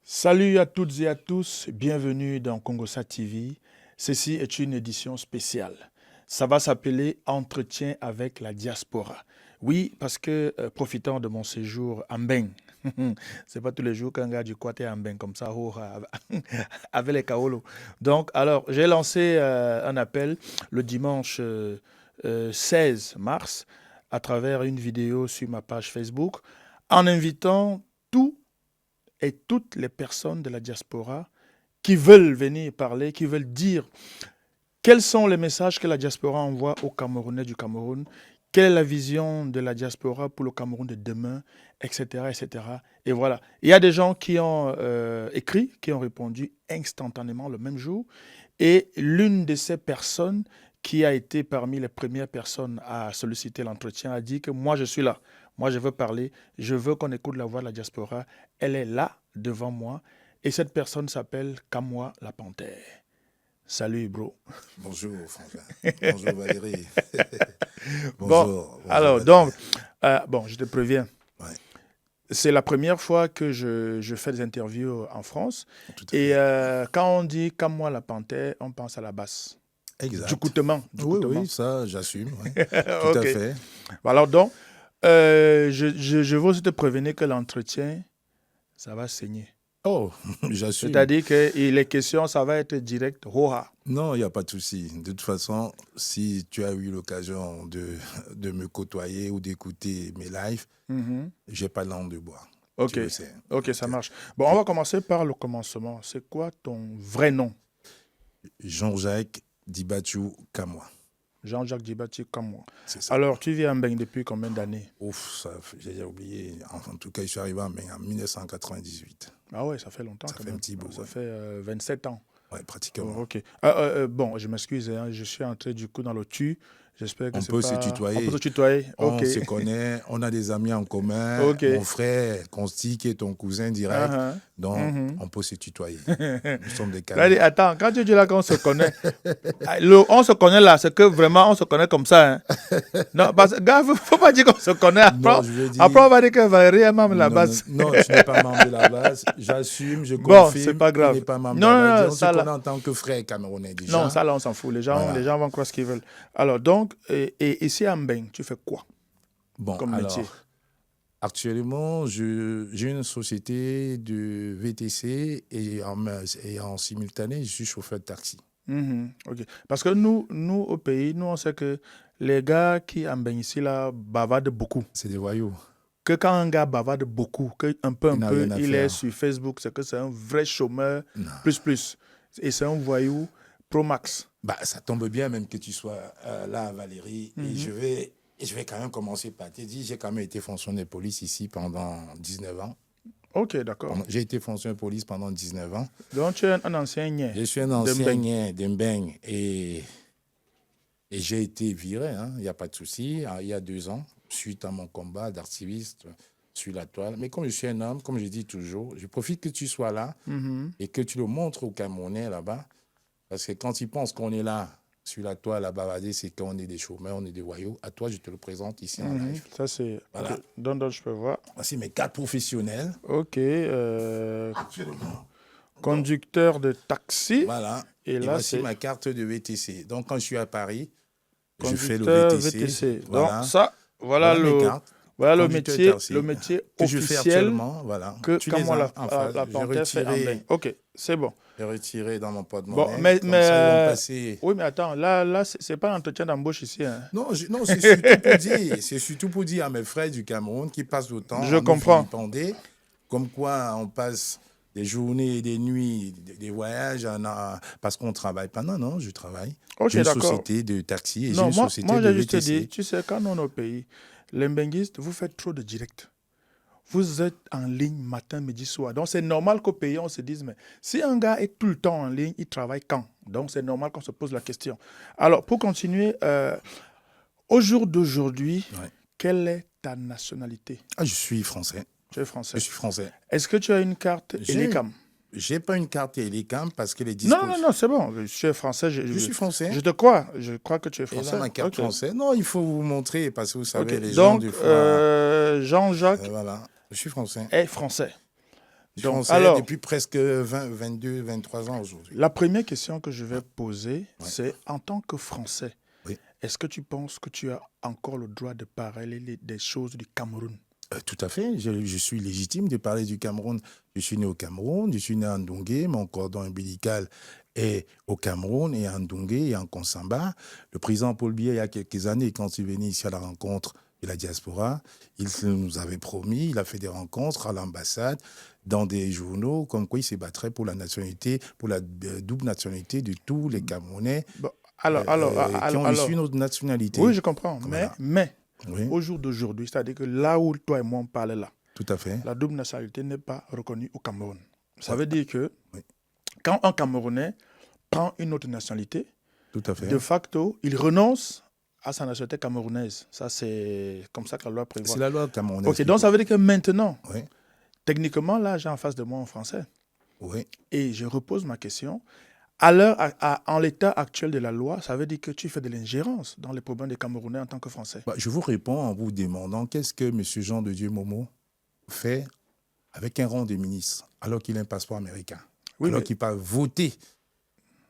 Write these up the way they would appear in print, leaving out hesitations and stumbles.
Salut à toutes et à tous, bienvenue dans Congosat TV. Ceci est une édition spéciale. Ça va s'appeler Entretien avec la diaspora. Oui, parce que profitant de mon séjour à Mbeng, c'est pas tous les jours qu'un gars du Kwate est à Mbeng comme ça, avec les Kaolo. Donc, alors, j'ai lancé un appel le dimanche 16 mars à travers une vidéo sur ma page Facebook en invitant tous et toutes les personnes de la diaspora qui veulent venir parler, qui veulent dire quels sont les messages que la diaspora envoie aux Camerounais du Cameroun, quelle est la vision de la diaspora pour le Cameroun de demain, etc. etc. Et voilà. Il y a des gens qui ont écrit, qui ont répondu instantanément le même jour. Et l'une de ces personnes qui a été parmi les premières personnes à solliciter l'entretien a dit que moi je suis là, moi je veux parler, je veux qu'on écoute la voix de la diaspora. Elle est là devant moi et cette personne s'appelle Kamwa la Panthère. Salut bro. Bonjour François. Bonjour Valérie. Bon, bonjour alors Valérie. donc, je te préviens. Ouais, C'est la première fois que je fais des interviews en France. tout à Et fait. quand on dit Kamwa la Panthère, on pense à la basse. Du Exact. coutement, du Oui, coutement. oui, ça, j'assume. Ouais. Tout à Ok. fait. Alors donc, je veux aussi te prévenir que l'entretien, ça va saigner. Oh, j'assume. C'est-à-dire que les questions, ça va être direct, roha. Non, il n'y a pas de souci. De toute façon, si tu as eu l'occasion de me côtoyer ou d'écouter mes lives, Mhm. j'ai pas langue de bois. Ok, Tu le sais. ok, ça marche. Bon, on va commencer par le commencement. C'est quoi ton vrai nom? Jean-Jacques Dibachou Kamwa. Jean-Jacques Dibati comme moi. C'est ça. Alors, tu vis à Mbeng depuis combien d'années? Ouf, ça, j'ai déjà oublié. En tout cas, je suis arrivé en 1998. Ah ouais, ça fait longtemps Ça quand fait un même. petit bout. Ça Ouais, fait 27 ans. ouais, Oh, pratiquement. ok. Bon, je m'excuse, hein, je suis entré du coup dans le tu. J'espère que On c'est peut se pas... On peut se tutoyer. tutoyer? Ok. On se connaît, on a des amis en commun. Ok. Mon frère, Consti, qui est ton cousin direct. Uh-huh. Donc, Mhm. on peut se tutoyer. Nous sommes des Là, camarades. attends, quand tu dis là qu'on se connaît, on se connaît là, c'est que vraiment on se connaît comme ça. Hein. Non, parce que, gars, faut pas dire qu'on se connaît. Non, je veux Après dire... on va dire que Valérie est membre de la Non, non, base. non, tu n'es pas membre de la base. J'assume, je Bon, c'est confirme, pas il n'est grave. pas membre de Non, la non, base. non, On se ça connaît là. en tant que frère camerounais Non, déjà. ça là, on s'en fout. Les Voilà. gens vont croire ce qu'ils veulent. Alors, donc, et ici à Mbeng, tu fais quoi Bon, comme métier? alors, actuellement, j'ai une société de VTC et en simultané, je suis chauffeur de taxi. Mhm, ok. Parce que nous, au pays, nous, on sait que les gars qui en Mbeng ici, là, bavardent beaucoup. C'est des voyous. Que quand un gars bavarde beaucoup, que un Il n'a rien à il est faire. sur Facebook, c'est que c'est un vrai chômeur Non. plus. Et c'est un voyou pro max. Bah, ça tombe bien même que tu sois là, Valérie. Et Mhm. je vais quand même commencer par te dire, j'ai quand même été fonctionnaire de police ici pendant 19 ans. Ok, d'accord. J'ai été fonctionnaire de police pendant 19 ans. Donc tu es un ancien niais Je suis un de ancien Mbeng. d'Embeng et j'ai été viré, hein, il n'y a pas de souci, il y a 2 ans, suite à mon combat d'activiste sur la toile. Mais comme je suis un homme, comme je dis toujours, je profite que tu sois là Mhm. et que tu le montres aux Camerounais là-bas. Parce que quand ils pensent qu'on est là, sur la toile à bavarder, c'est qu'on est des chômeurs, on est des voyous. À toi, je te le présente ici en Mhm. live. Ça, c'est. Voilà. Ok. Donc, je peux voir. Voici mes 4 professionnels. Ok. Actuellement. Conducteur de taxi. Voilà. Et Et là, voici c'est ma carte de VTC. Donc, quand je suis à Paris, je fais le conducteur VTC. VTC. Donc, Voilà. ça, Voilà mes cartes. voilà Conducteur taxi. le métier Que je fais officiel actuellement. Voilà. que Tu les Kamwa as en face. la Panthère fait en Mbeng. Ok, c'est bon. J'ai retiré dans mon Bon, porte-monnaie. Comme ça, ils vont passer. oui, mais attends, là, c'est pas l'entretien d'embauche ici. Hein. Non, non, c'est surtout pour dire. C'est surtout pour dire à mes frères du Cameroun qui passent le temps Je à nous comprends. vilipender. Comme quoi, on passe des journées et des nuits, des voyages parce qu'on travaille pas. Non, non, je travaille. Ok, J'ai une d'accord. société de taxi et j'ai Non, une société moi de j'ai juste dit, VTC. tu sais, quand on est au pays, les Mbenguistes, vous faites trop de direct. Vous êtes en ligne matin, midi, soir. Donc, c'est normal qu'au pays, on se dise, mais si un gars est tout le temps en ligne, il travaille quand? Donc, c'est normal qu'on se pose la question. Alors, pour continuer, au jour d'aujourd'hui, Ouais. quelle est ta nationalité? Ah, je suis français. Tu es français. Je suis français. Est-ce que tu as une carte Elecam? J'ai pas une carte Elecam parce que les Non, dispositions. non, c'est bon. Tu es français. Je suis français. Je te crois. Je crois que tu es Et français. là, ma carte Ok. française. Non, il faut vous montrer parce que vous savez, Ok. les gens, Donc, des fois. Jean-Jacques Voilà. Je suis français. est français. Donc, Français alors, depuis presque 20, 22, 23 ans aujourd'hui. la première question que je vais poser, Ouais. c'est en tant que Français, Oui. est-ce que tu penses que tu as encore le droit de parler des choses du Cameroun? Tout à fait. Je suis légitime de parler du Cameroun. Je suis né au Cameroun, je suis né à Ndongé, mon cordon ombilical est au Cameroun et à Ndongé et en Konsamba. Le président Paul Biya, il y a quelques années, quand il venait ici à la rencontre de la diaspora, il nous avait promis, il a fait des rencontres à l'ambassade, dans des journaux, comme quoi il se battrait pour la nationalité, pour la double nationalité de tous les Camerounais Bon, qui ont reçu notre nationalité. oui, je comprends, Voilà. mais Oui, au jour d'aujourd'hui, c'est-à-dire que là où toi et moi on parle là, tout à fait. la double nationalité n'est pas reconnue au Cameroun. Ça Ouais. veut dire que Oui. quand un Camerounais prend une autre nationalité, Tout à fait. de facto, il renonce à sa nationalité camerounaise. Ça, c'est comme ça que la loi prévoit. C'est la loi camerounaise. Ok, donc ça veut dire que maintenant, Oui, techniquement, là, j'ai en face de moi un Français. oui. Et je repose ma question. En l'état actuel de la loi, ça veut dire que tu fais de l'ingérence dans les problèmes des Camerounais en tant que Français. Bah, je vous réponds en vous demandant qu'est-ce que M. Jean de Dieu Momo fait avec un rang de ministre alors qu'il a un passeport américain, Oui, alors mais, qu'il peut voter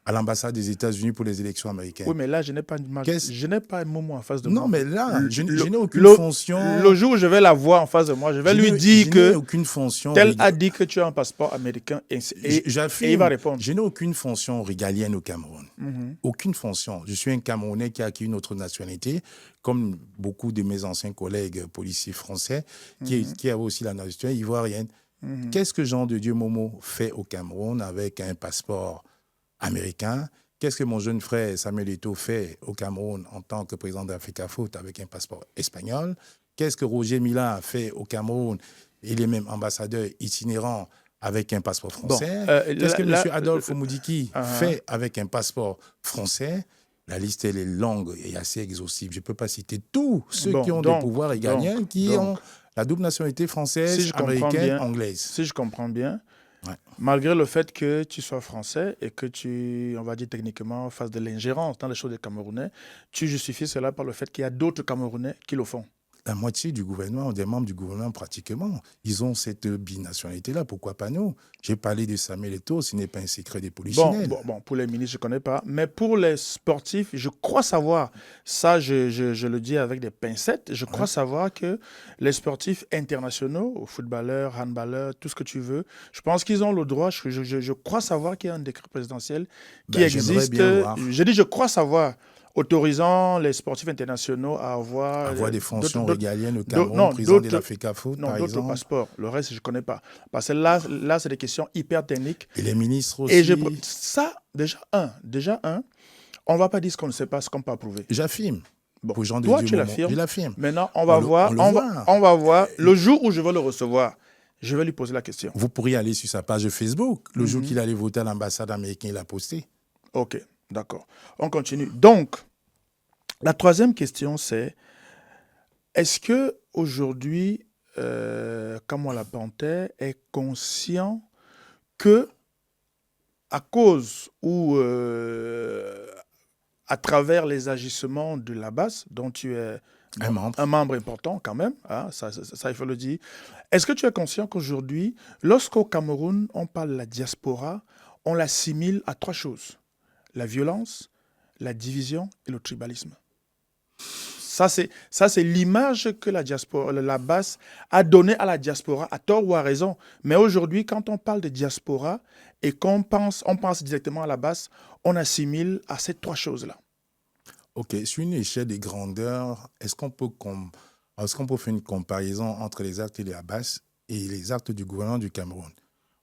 à l'ambassade des États-Unis pour les élections américaines. oui, mais là, je n'ai pas un moment en face de moi. Non, mais là, je n'ai aucune Le fonction. jour où je vais la voir en face de moi, je vais lui dire Je n'ai que aucune fonction. tel a dit que tu as un passeport américain et il J'affirme, va répondre. je n'ai aucune fonction régalienne au Cameroun. Mhm. Aucune fonction. Je suis un Camerounais qui a acquis une autre nationalité, comme beaucoup de mes anciens collègues policiers français, qui avaient aussi la nationalité ivoirienne. Mhm. Qu'est-ce que Jean de Dieu Momo fait au Cameroun avec un passeport américain? Qu'est-ce que mon jeune frère Samuel Eto'o fait au Cameroun en tant que président d'Africa Foot avec un passeport espagnol? Qu'est-ce que Roger Mila fait au Cameroun? Il est même ambassadeur itinérant avec un passeport français. Qu'est-ce que M. Adolphe Moudiki fait avec un passeport français? La liste, elle est longue et assez exhaustive. Je ne peux pas citer tous ceux qui ont des pouvoirs régaliens, qui ont la double nationalité française, américaine, anglaise. Si je comprends bien, ouais. Malgré le fait que tu sois français et que tu, on va dire techniquement, fasses de l'ingérence dans les choses des Camerounais, tu justifies cela par le fait qu'il y a d'autres Camerounais qui le font. La moitié du gouvernement, des membres du gouvernement pratiquement, ils ont cette binationalité-là. Pourquoi pas nous? J'ai parlé de Samuel Eto'o, ce n'est pas un secret des polichinelles. Bon, pour les ministres, je ne connais pas. Mais pour les sportifs, je crois savoir, ça je le dis avec des pincettes, je crois savoir que les sportifs internationaux, footballeurs, handballeurs, tout ce que tu veux, je pense qu'ils ont le droit, je crois savoir qu'il y a un décret présidentiel qui existe. Je dis je crois savoir, autorisant les sportifs internationaux à avoir des fonctions régaliennes au Cameroun, président de l'Africa Foot, par exemple. D'autres passeports. Le reste, je ne connais pas. Parce que là c'est des questions hyper techniques. Et les ministres aussi. Et ça, déjà un, on ne va pas dire ce qu'on ne sait pas, ce qu'on ne peut pas prouver. J'affirme. Bon, pour Jean de toi, Dieu tu l'affirmes. Je l'affirme. Maintenant, on va voir. Le jour où je vais le recevoir, je vais lui poser la question. Vous pourriez aller sur sa page Facebook. Le jour qu'il allait voter à l'ambassade américaine, il a posté. OK, d'accord. On continue. Donc, la troisième question, c'est est-ce qu'aujourd'hui, Kamwa La Panthère est conscient que, à cause ou à travers les agissements de la base, dont tu es un membre important quand même, hein, ça il faut le dire, est-ce que tu es conscient qu'aujourd'hui, lorsqu'au Cameroun, on parle de la diaspora, on l'assimile à trois choses: la violence, la division et le tribalisme? Ça, c'est l'image que la diaspora, la base a donnée à la diaspora, à tort ou à raison. Mais aujourd'hui, quand on parle de diaspora et qu'on pense directement à la base, on assimile à ces trois choses-là. OK. Sur une échelle de grandeur, est-ce qu'on peut faire une comparaison entre les actes de la base et les actes du gouvernement du Cameroun?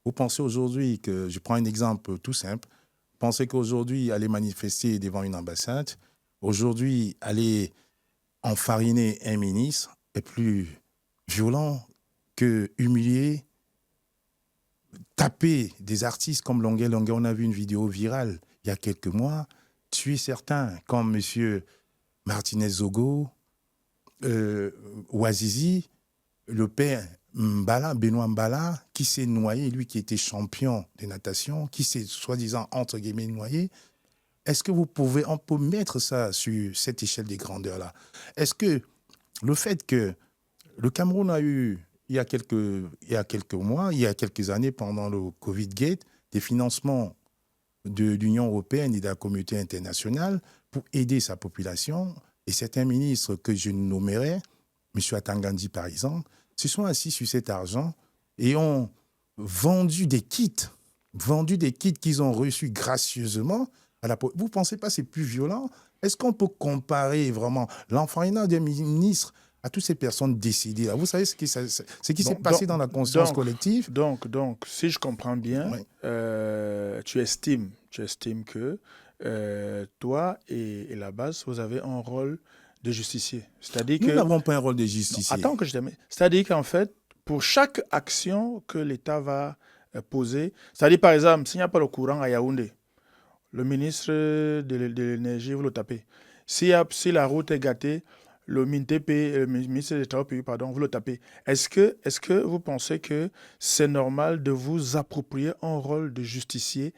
Vous pensez aujourd'hui que, je prends un exemple tout simple, vous pensez qu'aujourd'hui, aller manifester devant une ambassade, aujourd'hui, aller enfariner un ministre est plus violent que humilier, taper des artistes comme Longuet. On a vu une vidéo virale il y a quelques mois, tuer certains comme M. Martinez Zogo, Ouazizi, le père Mbala, Benoît Mbala, qui s'est noyé, lui qui était champion de natation, qui s'est soi-disant entre guillemets noyé. Est-ce que on peut mettre ça sur cette échelle des grandeurs-là? Est-ce que le fait que le Cameroun a eu il y a quelques mois, il y a quelques années, pendant le Covid Gate, des financements de l'Union européenne et de la communauté internationale pour aider sa population. Et certains ministres que je nommerai, M. Atangandi par exemple, se sont assis sur cet argent et ont vendu des kits qu'ils ont reçus gracieusement à la population. Vous ne pensez pas que c'est plus violent? Est-ce qu'on peut comparer vraiment l'enfreindement des ministres à toutes ces personnes décédées là? Vous savez ce qui s'est passé dans la conscience collective? Donc, si je comprends bien, Oui. tu estimes que toi et la base, vous avez un rôle de justicier. C'est-à-dire Nous que... n'avons pas un rôle de Non, justicier. attends que je termine. C'est-à-dire qu'en fait, pour chaque action que l'État va poser, c'est-à-dire par exemple, s'il n'y a pas le courant à Yaoundé, le ministre de l'énergie, vous le tapez. Si la route est gâtée, le ministre des Travaux publics, pardon, vous le tapez. Est-ce que vous pensez que c'est normal de vous approprier un rôle de justicier